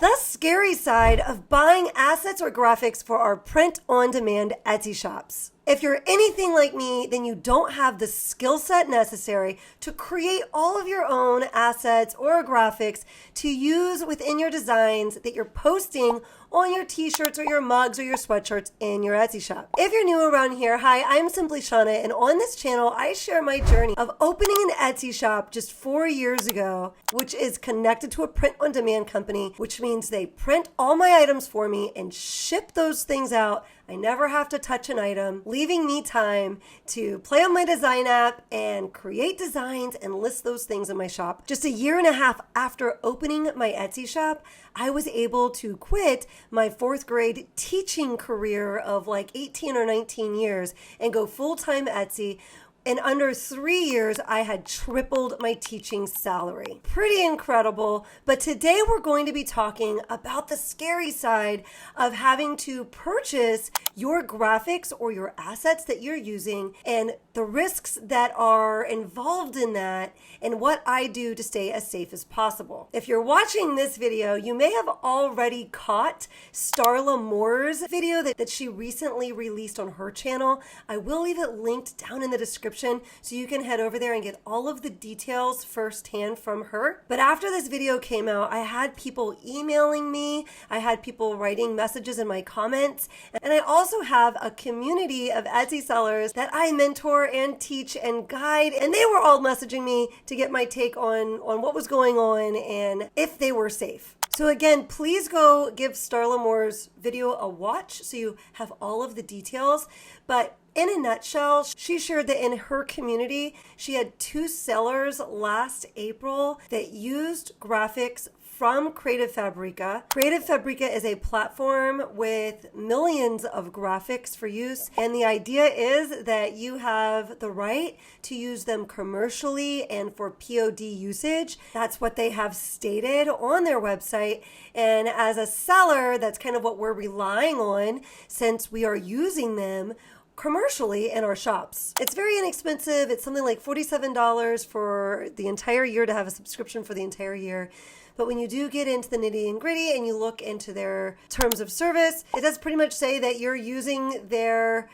The scary side of buying assets or graphics for our print-on-demand Etsy shops. If you're anything like me, then you don't have the skill set necessary to create all of your own assets or graphics to use within your designs that you're posting on your t-shirts or your mugs or your sweatshirts in your Etsy shop. If you're new around here, hi, I'm Simply Shauna, and on this channel, I share my journey of opening an Etsy shop just 4 years ago, which is connected to a print-on-demand company, which means they print all my items for me and ship those things out. I never have to touch an item, leaving me time to play on my design app and create designs and list those things in my shop. Just a year and a half after opening my Etsy shop, I was able to quit my 4th grade teaching career of like 18 or 19 years and go full-time Etsy. In under 3 years, I had tripled my teaching salary. Pretty incredible. But today we're going to be talking about the scary side of having to purchase your graphics or your assets that you're using and the risks that are involved in that and what I do to stay as safe as possible. If you're watching this video, you may have already caught Starla Moore's video that she recently released on her channel. I will leave it linked down in the description so you can head over there and get all of the details firsthand from her. But after this video came out, I had people emailing me, I had people writing messages in my comments, and I also have a community of Etsy sellers that I mentor and teach and guide, and they were all messaging me to get my take on what was going on and if they were safe. So again, please go give Starla Moore's video a watch so you have all of the details. But in a nutshell, she shared that in her community, she had 2 sellers last April that used graphics from CreativeFabria. CreativeFabria is a platform with millions of graphics for use, and the idea is that you have the right to use them commercially and for POD usage. That's what they have stated on their website, and as a seller, that's kind of what we're relying on since we are using them commercially in our shops. It's very inexpensive. It's something like $47 for the entire year to have a subscription for the entire year. But when you do get into the nitty and gritty and you look into their terms of service, it does pretty much say that you're using their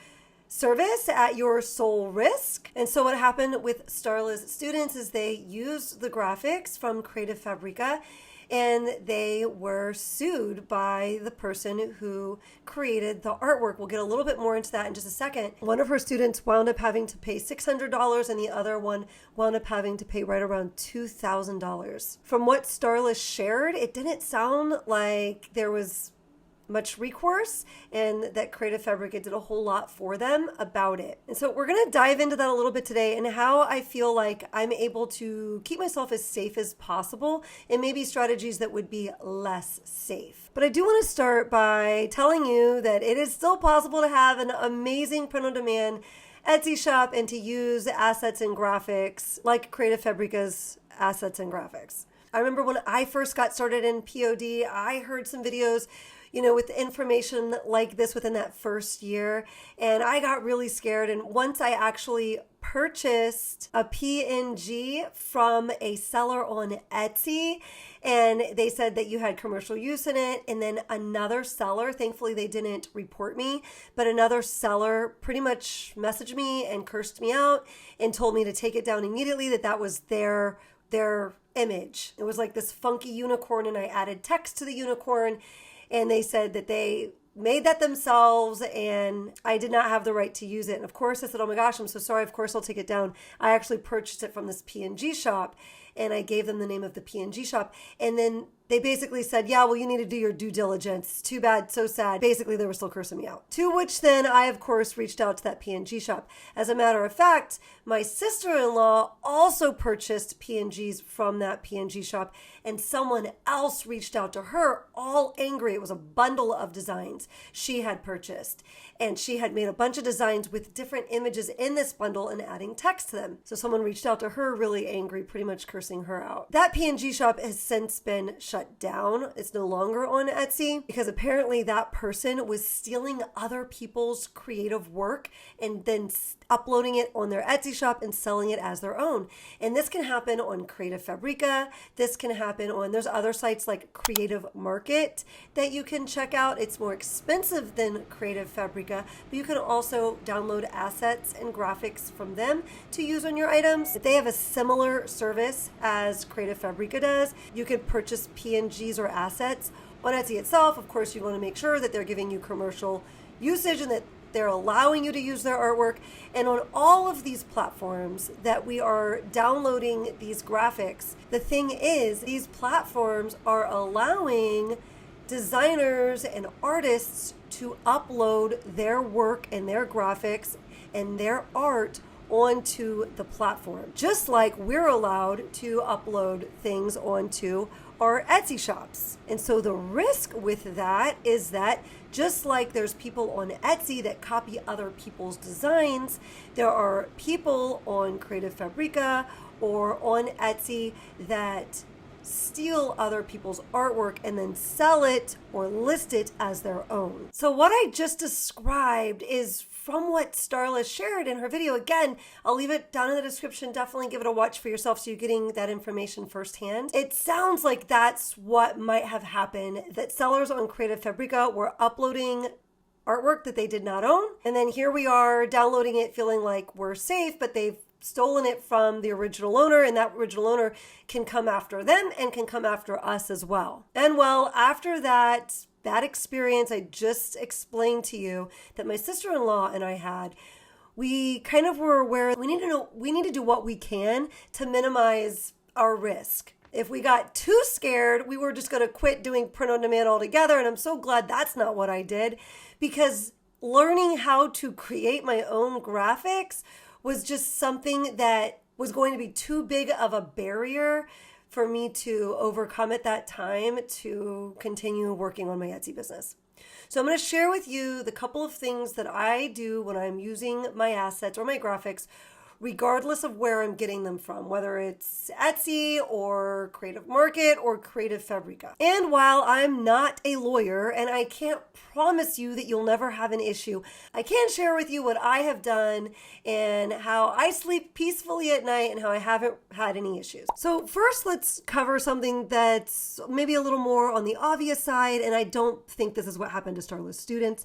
service at your sole risk. And so what happened with Starla's students is they used the graphics from CreativeFabria and they were sued by the person who created the artwork. We'll get a little bit more into that in just a second. One of her students wound up having to pay $600 and the other one wound up having to pay right around $2,000. From what Starla shared, it didn't sound like there was much recourse and that CreativeFabria did a whole lot for them about it. And so we're going to dive into that a little bit today and how I feel like I'm able to keep myself as safe as possible and maybe strategies that would be less safe. But I do want to start by telling you that it is still possible to have an amazing print-on-demand Etsy shop and to use assets and graphics like CreativeFabrica's assets and graphics. I remember when I first got started in POD, I heard some videos with information like this within that first year. And I got really scared. And once I actually purchased a PNG from a seller on Etsy, and they said that you had commercial use in it. And then another seller, thankfully they didn't report me, but another seller pretty much messaged me and cursed me out and told me to take it down immediately, that was their image. It was like this funky unicorn, and I added text to the unicorn. And they said that they made that themselves and I did not have the right to use it. And of course I said, oh my gosh, I'm so sorry. Of course I'll take it down. I actually purchased it from this PNG shop and I gave them the name of the PNG shop. And then they basically said, yeah, well, you need to do your due diligence. Too bad, so sad. Basically, they were still cursing me out. To which then I, of course, reached out to that PNG shop. As a matter of fact, my sister-in-law also purchased PNGs from that PNG shop, and someone else reached out to her, all angry. It was a bundle of designs she had purchased, and she had made a bunch of designs with different images in this bundle and adding text to them. So someone reached out to her, really angry, pretty much cursing her out. That PNG shop has since been shut shut down. It's no longer on Etsy because apparently that person was stealing other people's creative work and then uploading it on their Etsy shop and selling it as their own. And this can happen on CreativeFabria. This can happen on, there's other sites like Creative Market that you can check out. It's more expensive than CreativeFabria, but you can also download assets and graphics from them to use on your items. If they have a similar service as CreativeFabria does, you could purchase PNGs or assets on Etsy itself. Of course, you want to make sure that they're giving you commercial usage and that they're allowing you to use their artwork. And on all of these platforms that we are downloading these graphics, the thing is, these platforms are allowing designers and artists to upload their work and their graphics and their art onto the platform, just like we're allowed to upload things onto our Etsy shops. And so the risk with that is that just like there's people on Etsy that copy other people's designs, there are people on CreativeFabria or on Etsy that steal other people's artwork and then sell it or list it as their own. So what I just described is from what Starla shared in her video. Again, I'll leave it down in the description. Definitely give it a watch for yourself so you're getting that information firsthand. It sounds like that's what might have happened, that sellers on CreativeFabria were uploading artwork that they did not own. And then here we are downloading it feeling like we're safe, but they've stolen it from the original owner, and that original owner can come after them and can come after us as well. And well, after that experience I just explained to you that my sister-in-law and I had, we kind of were aware we need to do what we can to minimize our risk. If we got too scared, we were just going to quit doing print on demand altogether. And I'm so glad that's not what I did, because learning how to create my own graphics was just something that was going to be too big of a barrier for me to overcome at that time to continue working on my Etsy business. So I'm going to share with you the couple of things that I do when I'm using my assets or my graphics, regardless of where I'm getting them from, whether it's Etsy or Creative Market or CreativeFabria. And while I'm not a lawyer and I can't promise you that you'll never have an issue, I can share with you what I have done and how I sleep peacefully at night and how I haven't had any issues. So first, let's cover something that's maybe a little more on the obvious side, and I don't think this is what happened to Starla's students,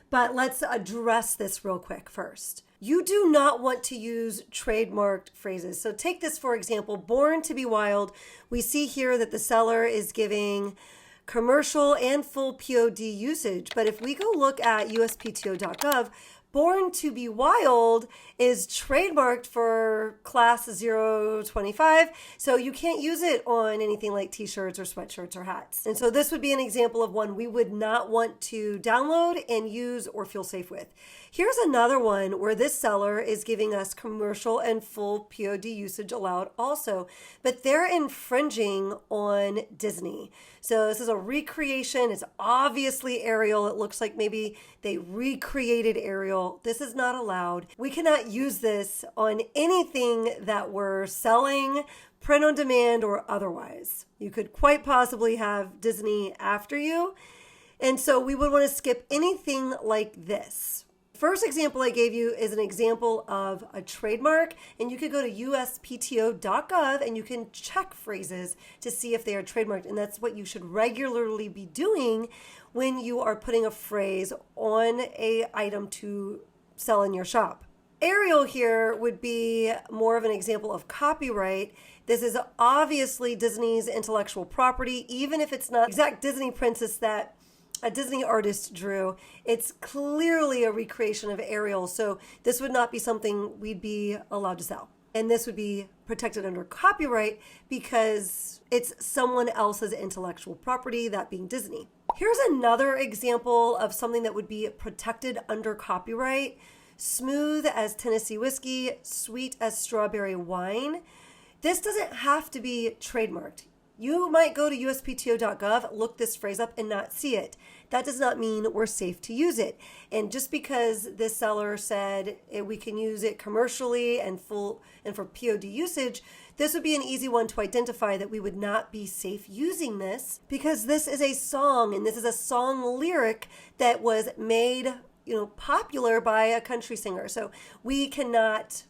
but let's address this real quick first. You do not want to use trademarked phrases. So take this, for example, Born to be Wild. We see here that the seller is giving commercial and full POD usage. But if we go look at uspto.gov, Born to be Wild is trademarked for class 025, so you can't use it on anything like t-shirts or sweatshirts or hats. And so this would be an example of one we would not want to download and use or feel safe with. Here's another one where this seller is giving us commercial and full POD usage allowed also, but they're infringing on Disney. So this is a recreation. It's obviously Ariel. It looks like maybe they recreated Ariel. This is not allowed. We cannot use this on anything that we're selling, print on demand or otherwise. You could quite possibly have Disney after you. And so we would want to skip anything like this. First example I gave you is an example of a trademark, and you could go to uspto.gov and you can check phrases to see if they are trademarked. And that's what you should regularly be doing when you are putting a phrase on an item to sell in your shop. Ariel here would be more of an example of copyright. This is obviously Disney's intellectual property, even if it's not exact Disney princess that a Disney artist drew. It's clearly a recreation of Ariel, so this would not be something we'd be allowed to sell. And this would be protected under copyright because it's someone else's intellectual property, that being Disney. Here's another example of something that would be protected under copyright. Smooth as Tennessee whiskey, sweet as strawberry wine. This doesn't have to be trademarked. You might go to uspto.gov, look this phrase up, and not see it. That does not mean we're safe to use it. And just because this seller said we can use it commercially and for POD usage, this would be an easy one to identify that we would not be safe using this, because this is a song, and this is a song lyric that was made, popular by a country singer. So we cannot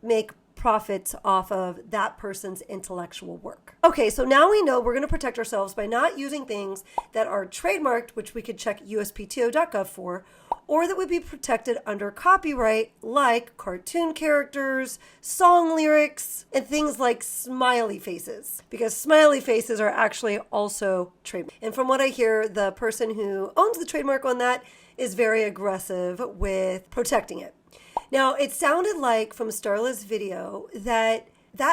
make profits off of that person's intellectual work. Okay, so now we know we're going to protect ourselves by not using things that are trademarked, which we could check uspto.gov for, or that would be protected under copyright, like cartoon characters, song lyrics, and things like smiley faces, because smiley faces are actually also trademarked. And from what I hear, the person who owns the trademark on that is very aggressive with protecting it. Now, it sounded like from Starla's video that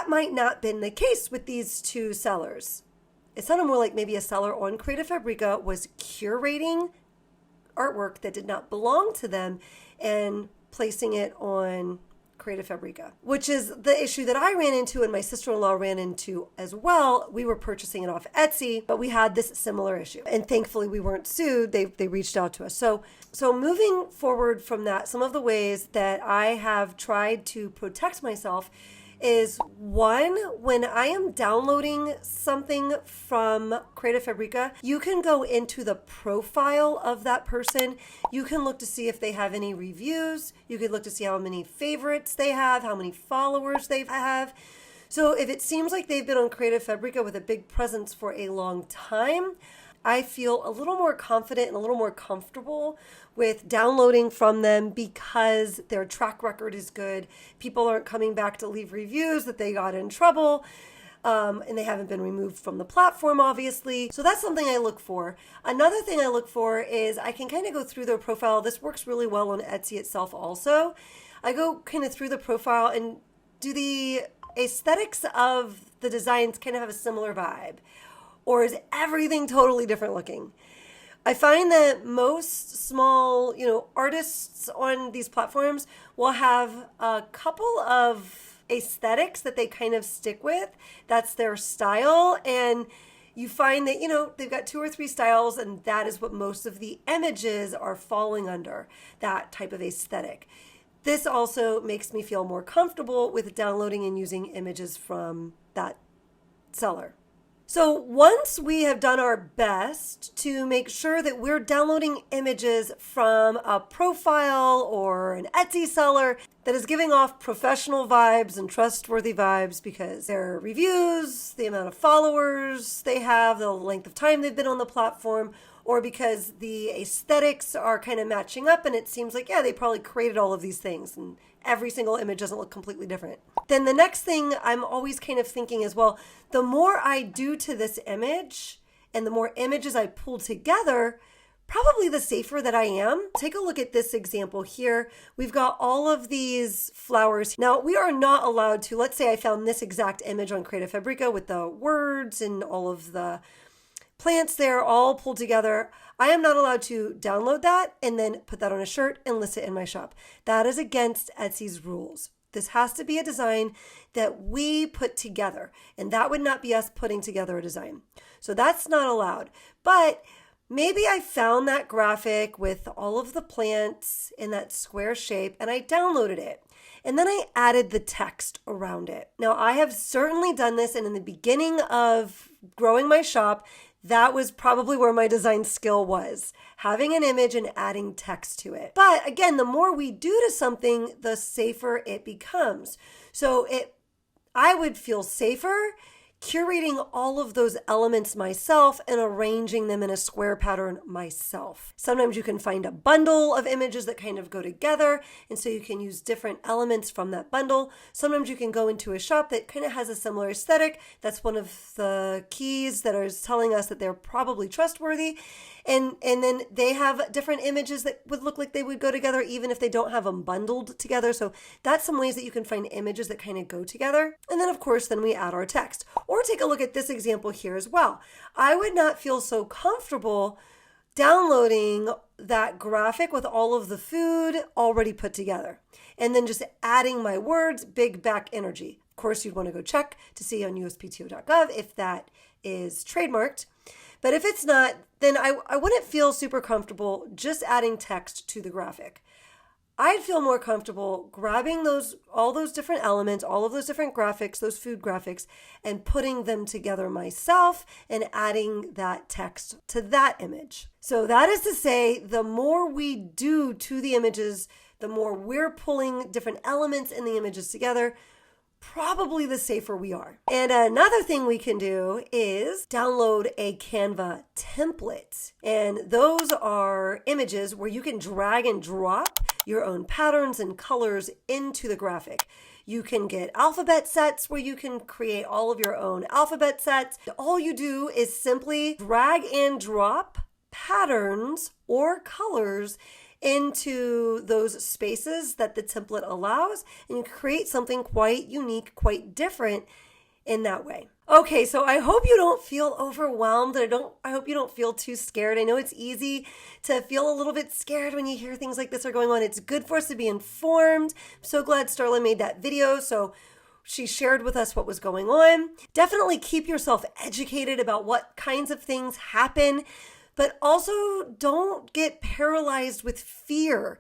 might not have been the case with these two sellers. It sounded more like maybe a seller on CreativeFabria was curating artwork that did not belong to them and placing it on CreativeFabria, which is the issue that I ran into and my sister-in-law ran into as well. We were purchasing it off Etsy, but we had this similar issue. And thankfully we weren't sued. They reached out to us. So moving forward from that, some of the ways that I have tried to protect myself is, one, when I am downloading something from CreativeFabria, you can go into the profile of that person. You can look to see if they have any reviews. You can look to see how many favorites they have, how many followers they have. So if it seems like they've been on CreativeFabria with a big presence for a long time, I feel a little more confident and a little more comfortable with downloading from them because their track record is good. People aren't coming back to leave reviews that they got in trouble, and they haven't been removed from the platform, obviously. So that's something I look for. Another thing I look for is I can kind of go through their profile. This works really well on Etsy itself also. I go kind of through the profile and do the aesthetics of the designs kind of have a similar vibe? Or is everything totally different looking? I find that most small, artists on these platforms will have a couple of aesthetics that they kind of stick with. That's their style. And you find that, they've got 2 or 3 styles, and that is what most of the images are falling under, that type of aesthetic. This also makes me feel more comfortable with downloading and using images from that seller. So once we have done our best to make sure that we're downloading images from a profile or an Etsy seller that is giving off professional vibes and trustworthy vibes because their reviews, the amount of followers they have, the length of time they've been on the platform, or because the aesthetics are kind of matching up and it seems like, they probably created all of these things and every single image doesn't look completely different. Then the next thing I'm always kind of thinking is, well, the more I do to this image and the more images I pull together, probably the safer that I am. Take a look at this example here. We've got all of these flowers. Now, we are not allowed to, let's say I found this exact image on CreativeFabria with the words and all of the plants there all pulled together. I am not allowed to download that and then put that on a shirt and list it in my shop. That is against Etsy's rules. This has to be a design that we put together, and that would not be us putting together a design. So that's not allowed. But maybe I found that graphic with all of the plants in that square shape and I downloaded it. And then I added the text around it. Now, I have certainly done this, and in the beginning of growing my shop, that was probably where my design skill was, having an image and adding text to it. But again, the more we do to something, the safer it becomes. So I would feel safer curating all of those elements myself and arranging them in a square pattern myself. Sometimes you can find a bundle of images that kind of go together, and so you can use different elements from that bundle. Sometimes you can go into a shop that kind of has a similar aesthetic. That's one of the keys that is telling us that they're probably trustworthy. And then they have different images that would look like they would go together even if they don't have them bundled together. So that's some ways that you can find images that kind of go together. And then of course, then we add our text. Or take a look at this example here as well. I would not feel so comfortable downloading that graphic with all of the food already put together and then just adding my words, big back energy. Of course, you'd want to go check to see on uspto.gov if that is trademarked. But if it's not, then I wouldn't feel super comfortable just adding text to the graphic. I'd feel more comfortable grabbing all those different elements, all of those different graphics, those food graphics, and putting them together myself and adding that text to that image. So that is to say, the more we do to the images, the more we're pulling different elements in the images together, probably the safer we are. And another thing we can do is download a Canva template. And those are images where you can drag and drop your own patterns and colors into the graphic. You can get alphabet sets where you can create all of your own alphabet sets. All you do is simply drag and drop patterns or colors into those spaces that the template allows, and you create something quite unique, quite different in that way. Okay, so I hope you don't feel overwhelmed. I hope you don't feel too scared. I know it's easy to feel a little bit scared when you hear things like this are going on. It's good for us to be informed. I'm so glad Starla made that video. So she shared with us what was going on. Definitely keep yourself educated about what kinds of things happen, but also don't get paralyzed with fear.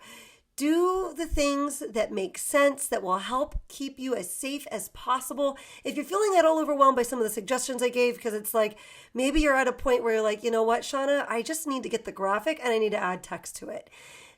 Do the things that make sense, that will help keep you as safe as possible. If you're feeling at all overwhelmed by some of the suggestions I gave, because it's like, maybe you're at a point where you're like, you know what, Shauna, I just need to get the graphic and I need to add text to it.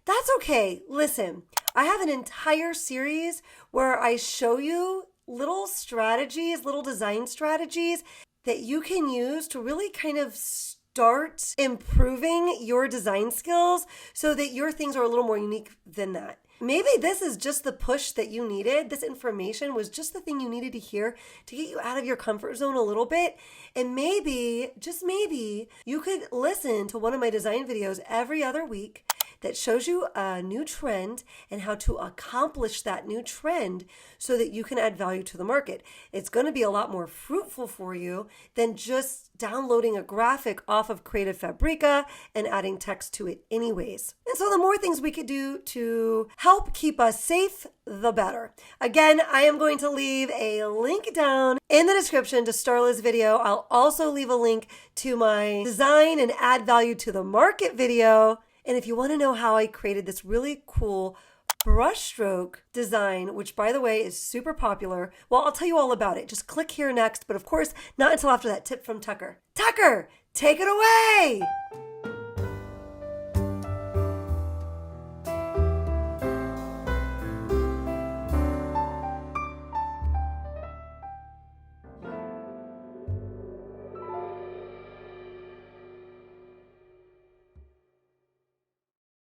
That's okay. Listen, I have an entire series where I show you little strategies, little design strategies that you can use to really kind of start improving your design skills so that your things are a little more unique than that. Maybe this is just the push that you needed. This information was just the thing you needed to hear to get you out of your comfort zone a little bit. And maybe, just maybe, you could listen to one of my design videos every other week that shows you a new trend and how to accomplish that new trend so that you can add value to the market. It's going to be a lot more fruitful for you than just downloading a graphic off of CreativeFabria and adding text to it anyways. And so the more things we could do to help keep us safe, the better. Again, I am going to leave a link down in the description to Starla's video. I'll also leave a link to my design and add value to the market video. And if you want to know how I created this really cool brushstroke design, which by the way is super popular, well, I'll tell you all about it. Just click here next, but of course, not until after that tip from Tucker. Tucker, take it away!